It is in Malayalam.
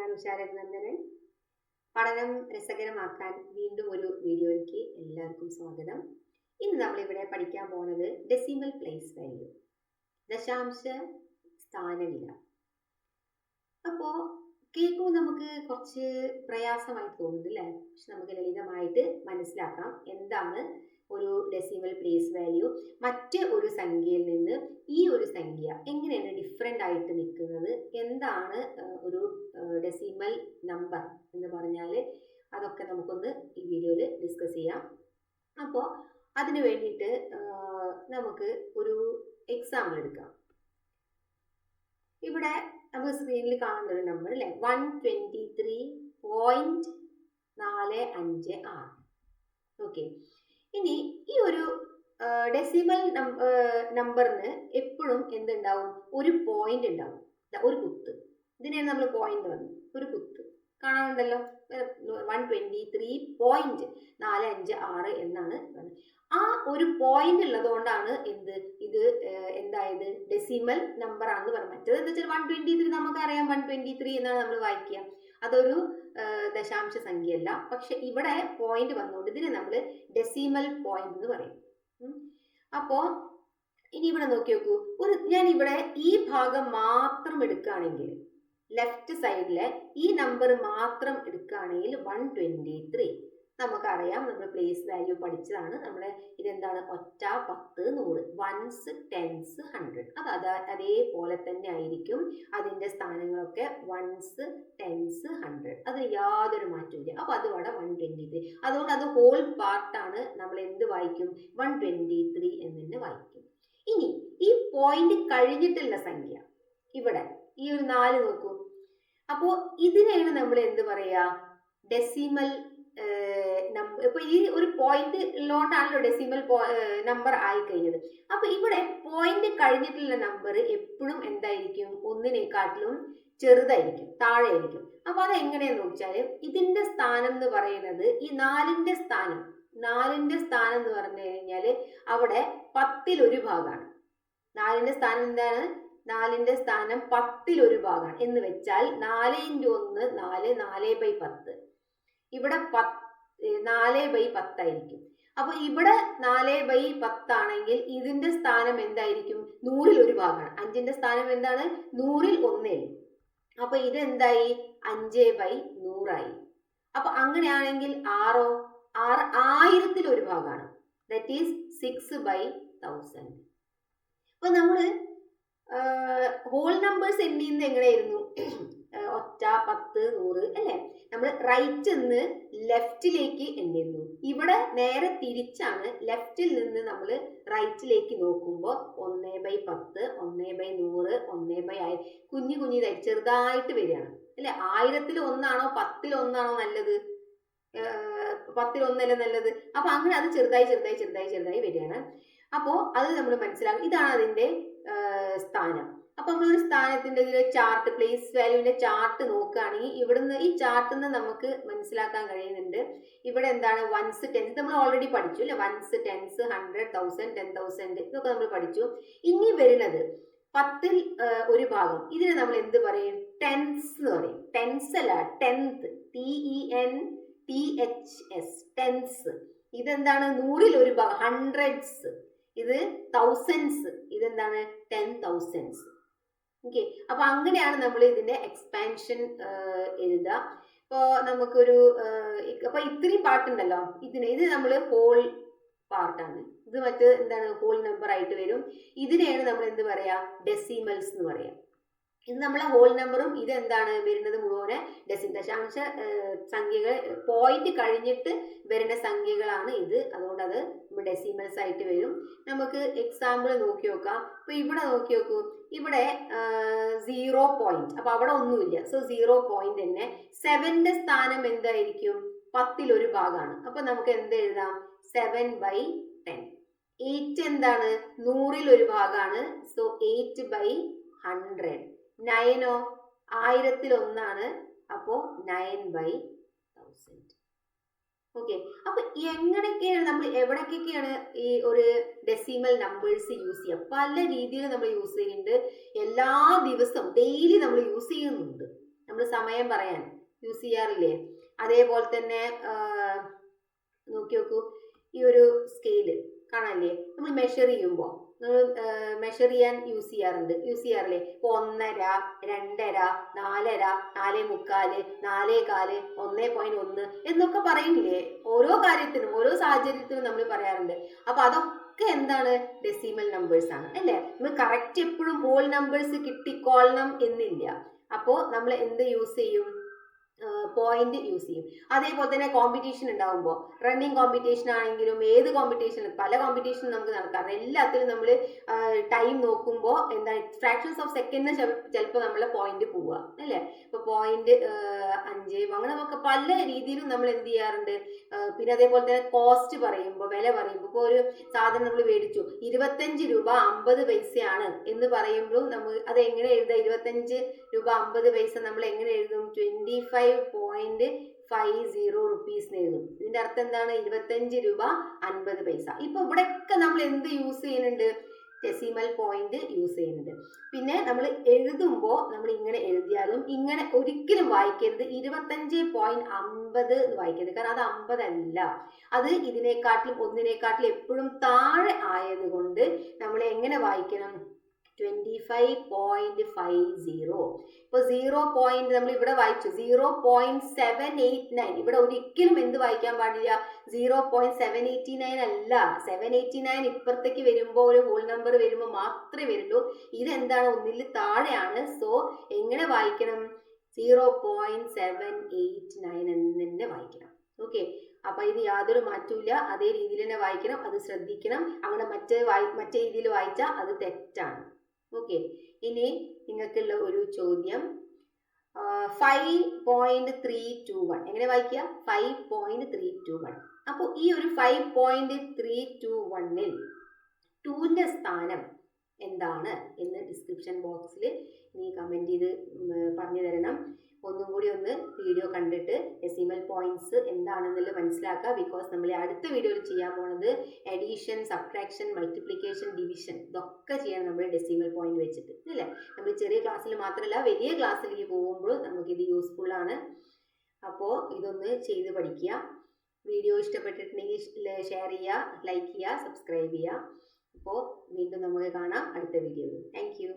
ഞാൻ ഉഷാരനന്ദനൻ. പഠനം രസകരമാക്കാൻ വീണ്ടും ഒരു വീഡിയോയ്ക്ക് എല്ലാവർക്കും സ്വാഗതം. ഇന്ന് നമ്മളിവിടെ പഠിക്കാൻ പോകുന്നത് ഡെസിമൽ പ്ലേസ് വാല്യൂ, ദശാംശ സ്ഥാനവില. അപ്പോൾ കേൾക്കുമ്പോൾ നമുക്ക് കുറച്ച് പ്രയാസമായി തോന്നുന്നു അല്ലേ? പക്ഷെ നമുക്ക് ലളിതമായിട്ട് മനസ്സിലാക്കാം എന്താണ് ഒരു ഡെസിമൽ പ്ലേസ് വാല്യൂ. മറ്റ് ഒരു സംഖ്യയിൽ നിന്ന് ഈ ഒരു സംഖ്യ എങ്ങനെയാണ് ഡിഫറെൻ്റ് ആയിട്ട് നിൽക്കുന്നത്, എന്താണ് ഒരു ഡെസിമൽ നമ്പർ എന്ന് പറഞ്ഞാൽ അതൊക്കെ നമുക്കൊന്ന് ഈ വീഡിയോയിൽ ഡിസ്കസ് ചെയ്യാം. അപ്പോൾ അതിന് വേണ്ടിയിട്ട് നമുക്ക് ഒരു എക്സാമ്പിൾ എടുക്കാം. ഇവിടെ നമുക്ക് സ്ക്രീനിൽ കാണുന്ന ഒരു നമ്പർ അല്ലേ, 123.456. ഓക്കെ, ഇനി ഈ ഒരു ഡെസിമൽ നമ്പറിന് എപ്പോഴും എന്തുണ്ടാവും? ഒരു പോയിന്റ് ഉണ്ടാവും, ഒരു കുത്ത്. ഇതിനെയാണ് നമ്മൾ പോയിന്റ് വന്നത്, ഒരു കുത്ത് കാണാനുണ്ടല്ലോ. 123.456 എന്നാണ്. ആ ഒരു പോയിന്റ് ഉള്ളത് കൊണ്ടാണ് ഇത് എന്തായത് ഡെസിമൽ നമ്പർ ആണെന്ന് പറയുന്നത്. മറ്റേത് എന്താ വെച്ചാൽ 123 നമുക്കറിയാം, 123 എന്നാണ് നമ്മൾ വായിക്കുക. അതൊരു ദശാംശ സംഖ്യയല്ല. പക്ഷെ ഇവിടെ പോയിന്റ് വന്നുകൊണ്ട് ഇതിനെ നമ്മൾ ഡെസിമൽ പോയിന്റ് എന്ന് പറയും. അപ്പോൾ ഇനി ഇവിടെ നോക്കി നോക്കൂ, ഞാൻ ഇവിടെ ഈ ഭാഗം മാത്രം എടുക്കുകയാണെങ്കിൽ, ലെഫ്റ്റ് സൈഡിലെ ഈ നമ്പർ മാത്രം എടുക്കുകയാണെങ്കിൽ 123. നമുക്കറിയാം, നമ്മൾ പ്ലേസ് വാല്യൂ പഠിച്ചതാണ്. നമ്മുടെ ഇതെന്താണ്? ഒറ്റ, 10, 100, വൺസ്, ടെൻസ്, 100. അതേപോലെ തന്നെ ആയിരിക്കും അതിൻ്റെ സ്ഥാനങ്ങളൊക്കെ, വൺസ്, ടെൻസ്, 100. അതിന് യാതൊരു മാറ്റമില്ല. അപ്പോൾ അത് ഇവിടെ 123. അതുകൊണ്ട് അത് ഹോൾ പാർട്ടാണ്. നമ്മൾ എന്ത് വായിക്കും? 123 എന്ന് തന്നെ വായിക്കും. ഇനി ഈ പോയിന്റ് കഴിഞ്ഞിട്ടുള്ള സംഖ്യ ഇവിടെ ഈ ഒരു 4 നോക്കൂ. അപ്പോൾ ഇതിനെയാണ് നമ്മൾ എന്ത് പറയാ? Decimal number. ഇപ്പൊ ഈ ഒരു പോയിന്റ് ഉള്ളതുകൊണ്ടാണല്ലോ ഡെസിമൽ നമ്പർ ആയി കഴിഞ്ഞത്. അപ്പൊ ഇവിടെ പോയിന്റ് കഴിഞ്ഞിട്ടുള്ള നമ്പർ എപ്പോഴും എന്തായിരിക്കും? ഒന്നിനെക്കാട്ടിലും ചെറുതായിരിക്കും, താഴെ ആയിരിക്കും. അപ്പൊ അത് എങ്ങനെയാന്ന് വെച്ചാല്, ഇതിന്റെ സ്ഥാനം എന്ന് പറയുന്നത് ഈ 4ന്റെ സ്ഥാനം എന്ന് പറഞ്ഞു കഴിഞ്ഞാല് അവിടെ 10ൽ 1 ഭാഗമാണ്. 4ന്റെ സ്ഥാനം എന്താണ്? 4ന്റെ സ്ഥാനം 10ൽ 1 ഭാഗമാണ്. എന്ന് വെച്ചാൽ 4 × 1 4, 4/10. ഇവിടെ 4/10 ആയിരിക്കും. അപ്പൊ ഇവിടെ 4/10 ആണെങ്കിൽ ഇതിന്റെ സ്ഥാനം എന്തായിരിക്കും? 100ൽ 1 ഭാഗമാണ്. 5ന്റെ സ്ഥാനം എന്താണ്? 100ൽ 1. അപ്പൊ ഇതെന്തായി? 5/100 ആയി. അപ്പൊ അങ്ങനെയാണെങ്കിൽ 6 1000ൽ 1 ഭാഗമാണ്. That is 6/1000. അപ്പൊ നമ്മള് ഹോൾ നമ്പേഴ്സ് എണ്ണി ചെയ്യുന്നത് എങ്ങനെയായിരുന്നു? ഒറ്റ, 10, 100 അല്ലേ? നമ്മൾ റൈറ്റ് നിന്ന് ലെഫ്റ്റിലേക്ക് എണ്ണിയിരുന്നു. ഇവിടെ നേരെ തിരിച്ചാണ്. ലെഫ്റ്റിൽ നിന്ന് നമ്മൾ റൈറ്റിലേക്ക് നോക്കുമ്പോൾ 1/10, 1/100, 1/1000 കുഞ്ഞിതായിട്ട് ചെറുതായിട്ട് വരികയാണ് അല്ലെ? 1000ൽ 1 10ൽ 1 നല്ലത്? 10ൽ 1 അല്ലേ നല്ലത്? അപ്പൊ അങ്ങനെ അത് ചെറുതായി വരികയാണ്. അപ്പോൾ അത് നമ്മൾ മനസ്സിലാക്കും. ഇതാണ് അതിന്റെ സ്ഥാനം. അപ്പൊ നമ്മളൊരു സ്ഥാനത്തിന്റെ ചാർട്ട്, പ്ലേസ് വാല്യൂവിന്റെ ചാർട്ട് നോക്കുകയാണെങ്കിൽ ഇവിടുന്ന് ഈ ചാർട്ടിൽ നിന്ന് നമുക്ക് മനസ്സിലാക്കാൻ കഴിയുന്നുണ്ട്. ഇവിടെ എന്താണ്? വൺസ്, ടെൻസ് നമ്മൾ ഓൾറെഡി പഠിച്ചു അല്ലെ? വൺസ്, ടെൻസ്, 100, 1000, 10,000 ഇതൊക്കെ നമ്മൾ പഠിച്ചു. ഇനി വരുന്നത് 10ൽ 1 ഭാഗം. ഇതിനെ നമ്മൾ എന്ത് പറയും? ടെൻസ് എന്ന് പറയും. ടെൻസ് അല്ല, ടെൻത്ത്, TENTHS, ടെൻസ്. ഇതെന്താണ്? 100ൽ 1 ഭാഗം, ഹൺഡ്രഡ്സ്. ഇത് തൗസൻഡ്സ്. ഇതെന്താണ്? 10,000s. ഓക്കെ, അപ്പൊ അങ്ങനെയാണ് നമ്മൾ ഇതിന്റെ എക്സ്പാൻഷൻ എഴുതുക. ഇപ്പോ നമുക്കൊരു അപ്പൊ ഇത്രയും പാർട്ടുണ്ടല്ലോ, ഇത് നമ്മൾ ഹോൾ പാർട്ടാണ്. ഇത് മറ്റ് എന്താണ്? ഹോൾ നമ്പർ ആയിട്ട് വരും. ഇതിനെയാണ് നമ്മൾ എന്ത് പറയാ? ഡെസിമൽസ് എന്ന് പറയാം. ഇത് നമ്മളെ ഹോൾ നമ്പറും ഇത് എന്താണ് വരുന്നത്? മുഴുവൻ ദശാംശ സംഖ്യകൾ, പോയിന്റ് കഴിഞ്ഞിട്ട് വരുന്ന സംഖ്യകളാണ് ഇത്. അതുകൊണ്ട് അത് ഡെസിമൽസ് ആയിട്ട് വരും. നമുക്ക് എക്സാമ്പിൾ നോക്കി നോക്കാം. ഇപ്പൊ ഇവിടെ നോക്കി നോക്കൂ, ഇവിടെ 0 പോയിന്റ്. അപ്പൊ അവിടെ ഒന്നുമില്ല. സോ 0 പോയിന്റ് തന്നെ. 7ന്റെ സ്ഥാനം എന്തായിരിക്കും? 10ൽ 1 ഭാഗമാണ്. അപ്പൊ നമുക്ക് എന്ത് എഴുതാം? 7/10. 8 എന്താണ്? 100ൽ 1 ഭാഗമാണ്. സോ 8/100. 9 1000ൽ 1. അപ്പോ 9/1000. ഓക്കെ, അപ്പൊ എങ്ങനെയൊക്കെയാണ് നമ്മൾ എവിടേക്കൊക്കെയാണ് ഈ ഒരു ഡെസിമൽ നമ്പേഴ്സ് യൂസ് ചെയ്യുക? പല രീതിയിൽ നമ്മൾ യൂസ് ചെയ്യുന്നുണ്ട്. എല്ലാ ദിവസവും ഡെയിലി നമ്മൾ യൂസ് ചെയ്യുന്നുണ്ട്. നമ്മൾ സമയം പറയാൻ യൂസ് ചെയ്യാറില്ലേ? അതേപോലെ തന്നെ നോക്കി നോക്കൂ, ഈ ഒരു സ്കെയില് കാണാല്ലേ, നമ്മൾ മെഷർ ചെയ്യുമ്പോൾ നമ്മൾ മെഷർ ചെയ്യാൻ യൂസ് ചെയ്യാറില്ലേ? ഇപ്പോൾ 1.5, 2.5, 4.5, 4.25, 4.25, 1.1 എന്നൊക്കെ പറയില്ലേ? ഓരോ കാര്യത്തിനും ഓരോ സാഹചര്യത്തിനും നമ്മൾ പറയാറുണ്ട്. അപ്പൊ അതൊക്കെ എന്താണ്? ഡെസിമൽ നമ്പേഴ്സ് ആണ് അല്ലേ? നമ്മൾ കറക്റ്റ് എപ്പോഴും ഹോൾ നമ്പേഴ്സ് കിട്ടിക്കൊള്ളണം എന്നില്ല. അപ്പോൾ നമ്മൾ എന്ത് യൂസ് ചെയ്യും? പോയിന്റ് യൂസ് ചെയ്യും. അതേപോലെ തന്നെ കോമ്പറ്റീഷൻ ഉണ്ടാകുമ്പോൾ, റണ്ണിങ് കോമ്പറ്റീഷൻ ആണെങ്കിലും ഏത് കോമ്പറ്റീഷനും, പല കോമ്പറ്റീഷനും നമുക്ക് നടക്കാറുണ്ട്. എല്ലാത്തിലും നമ്മൾ ടൈം നോക്കുമ്പോൾ എന്താണ്, ഫ്രാക്ഷൻസ് ഓഫ് സെക്കൻഡിന് ചിലപ്പോൾ നമ്മളെ പോയിന്റ് പോവുക അല്ലേ? ഇപ്പോൾ പോയിന്റ് 5 അങ്ങനെ നമുക്ക് പല രീതിയിലും നമ്മൾ എന്ത് ചെയ്യാറുണ്ട്. പിന്നെ അതേപോലെ തന്നെ കോസ്റ്റ് പറയുമ്പോൾ, വില പറയുമ്പോൾ, ഇപ്പോൾ ഒരു സാധനം നമ്മൾ മേടിച്ചു 25 രൂപ 50 പൈസയാണ് എന്ന് പറയുമ്പോൾ നമ്മൾ അത് എങ്ങനെ എഴുതാം? 25 രൂപ 50 പൈസ നമ്മൾ എങ്ങനെ എഴുതും? 25.50 റുപ്പീസ് എഴുതും. ഇതിന്റെ അർത്ഥം എന്താണ്? 25 രൂപ 50 പൈസ. ഇപ്പൊ ഇവിടെയൊക്കെ നമ്മൾ എന്ത് യൂസ് ചെയ്യുന്നുണ്ട്? ഡെസിമൽ പോയിന്റ് യൂസ് ചെയ്യുന്നുണ്ട്. പിന്നെ നമ്മൾ എഴുതുമ്പോൾ നമ്മൾ ഇങ്ങനെ എഴുതിയാലും ഇങ്ങനെ ഒരിക്കലും വായിക്കരുത് 25.50 എന്ന് വായിക്കരുത്. കാരണം അത് 50 അല്ല, അത് ഇതിനെക്കാട്ടിലും ഒന്നിനെക്കാട്ടിലും എപ്പോഴും താഴെ ആയതുകൊണ്ട് നമ്മൾ എങ്ങനെ വായിക്കണം? 25.50. ഇപ്പോൾ 0 പോയിന്റ് നമ്മൾ ഇവിടെ വായിച്ചു 0.789. ഇവിടെ ഒരിക്കലും എന്ത് വായിക്കാൻ പാടില്ല? 0.789 അല്ല, 789 ഇപ്പുറത്തേക്ക് വരുമ്പോൾ ഒരു ഹോൾ നമ്പർ വരുമ്പോൾ മാത്രമേ വരുള്ളൂ. ഇതെന്താണ്? ഒന്നിൽ താഴെയാണ്. സോ എങ്ങനെ വായിക്കണം? 0.789 എന്ന് തന്നെ വായിക്കണം. ഓക്കെ, അപ്പൊ ഇത് യാതൊരു മാറ്റമില്ല, അതേ രീതിയിൽ തന്നെ വായിക്കണം. അത് ശ്രദ്ധിക്കണം. അങ്ങനെ മറ്റേ രീതിയിൽ വായിച്ചാൽ അത് തെറ്റാണ്. ഓക്കെ, ഇനി നിങ്ങൾക്കുള്ള ഒരു ചോദ്യം 5.321 എങ്ങനെ വായിക്കുക? 5.321. അപ്പോൾ ഈ ഒരു 5.321ൽ 2ന്റെ സ്ഥാനം എന്താണ് എന്ന് ഡിസ്ക്രിപ്ഷൻ ബോക്സിൽ നീ കമൻറ്റ് ചെയ്ത് പറഞ്ഞു തരണം. ഒന്നും കൂടി ഒന്ന് വീഡിയോ കണ്ടിട്ട് ഡെസിമൽ പോയിന്റ്സ് എന്താണെന്നുള്ളത് മനസ്സിലാക്കുക. ബിക്കോസ് നമ്മൾ അടുത്ത വീഡിയോയിൽ ചെയ്യാൻ പോണത് എഡീഷൻ, സബ്ട്രാക്ഷൻ, മൾട്ടിപ്ലിക്കേഷൻ, ഡിവിഷൻ ഇതൊക്കെ ചെയ്യണം നമ്മൾ ഡെസിമൽ പോയിന്റ് വെച്ചിട്ട് അല്ലേ? നമ്മൾ ചെറിയ ക്ലാസ്സിൽ മാത്രമല്ല വലിയ ക്ലാസ്സിലേക്ക് പോകുമ്പോൾ നമുക്കിത് യൂസ്ഫുൾ ആണ്. അപ്പോൾ ഇതൊന്ന് ചെയ്ത് പഠിക്കുക. വീഡിയോ ഇഷ്ടപ്പെട്ടിട്ടുണ്ടെങ്കിൽ ഷെയർ ചെയ്യുക, ലൈക്ക് ചെയ്യുക, സബ്സ്ക്രൈബ് ചെയ്യുക. അപ്പോൾ വീണ്ടും നമുക്ക് കാണാം അടുത്ത വീഡിയോയിൽ. Thank you.